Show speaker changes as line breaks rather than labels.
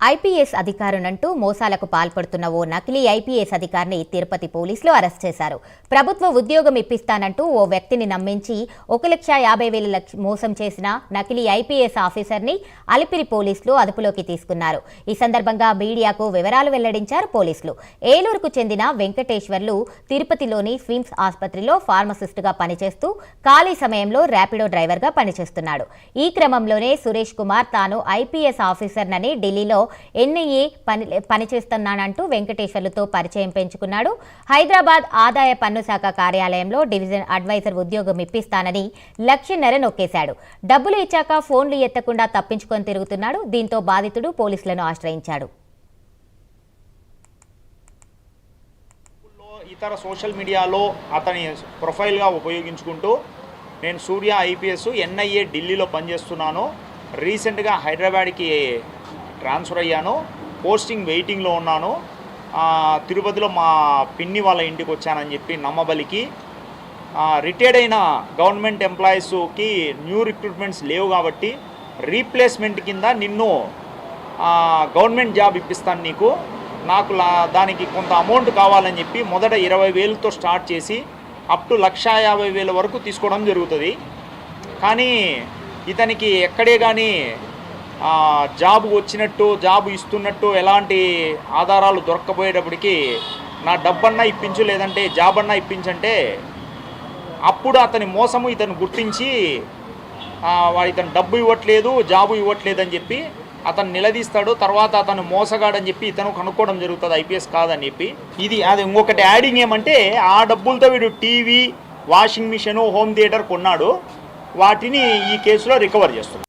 IPS అధికారునంటూ మోసాలకు పాల్పడుతున్న ఓ నకిలీ ఐపీఎస్ అధికారిని తిరుపతి పోలీసులు అరెస్ట్ చేశారు. ప్రభుత్వ ఉద్యోగం ఇప్పిస్తానంటూ ఓ వ్యక్తిని నమ్మించి 1,50,000 మోసం చేసిన నకిలీ ఐపీఎస్ ఆఫీసర్ని అలిపిరి పోలీసులు అదుపులోకి తీసుకున్నారు. ఈ సందర్భంగా మీడియాకు వివరాలు వెల్లడించారు పోలీసులు. ఏలూరుకు చెందిన వెంకటేశ్వర్లు తిరుపతిలోని స్విమ్స్ ఆసుపత్రిలో ఫార్మసిస్టుగా పనిచేస్తూ ఖాళీ సమయంలో ర్యాపిడో డ్రైవర్గా పనిచేస్తున్నాడు. ఈ క్రమంలోనే సురేష్ కుమార్ తాను ఐపీఎస్ ఆఫీసర్నని ఢిల్లీలో ఎన్ఐఏ పనిచేస్తున్నానంటూ వెంకటేశ్వర్లతో పరిచయం పెంచుకున్నాడు. హైదరాబాద్ ఆదాయ పన్ను శాఖ కార్యాలయంలో డివిజన్ అడ్వైజర్ ఉద్యోగం ఇప్పిస్తానని 1,00,000 నొక్కేశాడు. డబ్బులు ఇచ్చాక ఫోన్లు ఎత్తకుండా తప్పించుకొని తిరుగుతున్నాడు. దీంతో బాధితుడు పోలీసులను ఆశ్రయించాడు.
ఇతర సోషల్ మీడియాలో అతని ప్రొఫైల్గా ఉపయోగించుకుంటూ నేను సూర్య ఐపీఎస్ ఎన్ఐఏ ఢిల్లీలో పనిచేస్తున్నాను, రీసెంట్గా హైదరాబాద్కి ట్రాన్స్ఫర్ అయ్యాను, పోస్టింగ్ వెయిటింగ్లో ఉన్నాను, తిరుపతిలో మా పిన్ని వాళ్ళ ఇంటికి వచ్చానని చెప్పి నమ్మబలికి రిటైర్డ్ అయిన గవర్నమెంట్ ఎంప్లాయీస్కి న్యూ రిక్రూట్మెంట్స్ లేవు కాబట్టి రీప్లేస్మెంట్ కింద నిన్ను గవర్నమెంట్ జాబ్ ఇప్పిస్తాను, నాకు దానికి కొంత అమౌంట్ కావాలని చెప్పి మొదట 20,000తో స్టార్ట్ చేసి అప్ టు 1,50,000 వరకు తీసుకోవడం జరుగుతుంది. కానీ ఇతనికి ఎక్కడే కానీ జాబ్ వచ్చినట్టు జాబ్ ఇస్తున్నట్టు ఎలాంటి ఆధారాలు దొరక్కపోయేటప్పటికి నా డబ్బన్నా ఇప్పించు లేదంటే జాబ్ అన్నా ఇప్పించంటే అప్పుడు అతని మోసము ఇతను గుర్తించి ఇతను డబ్బు ఇవ్వట్లేదు జాబు ఇవ్వట్లేదు అని చెప్పి అతను నిలదీస్తాడు. తర్వాత అతను మోసగాడని చెప్పి ఇతను కనుక్కోవడం జరుగుతుంది ఐపీఎస్ కాదని చెప్పి. అది ఇంకొకటి యాడింగ్ ఏమంటే ఆ డబ్బులతో వీడు TV, washing machine, home theatre కొన్నాడు. వాటిని ఈ కేసులో రికవర్ చేస్తున్నాడు.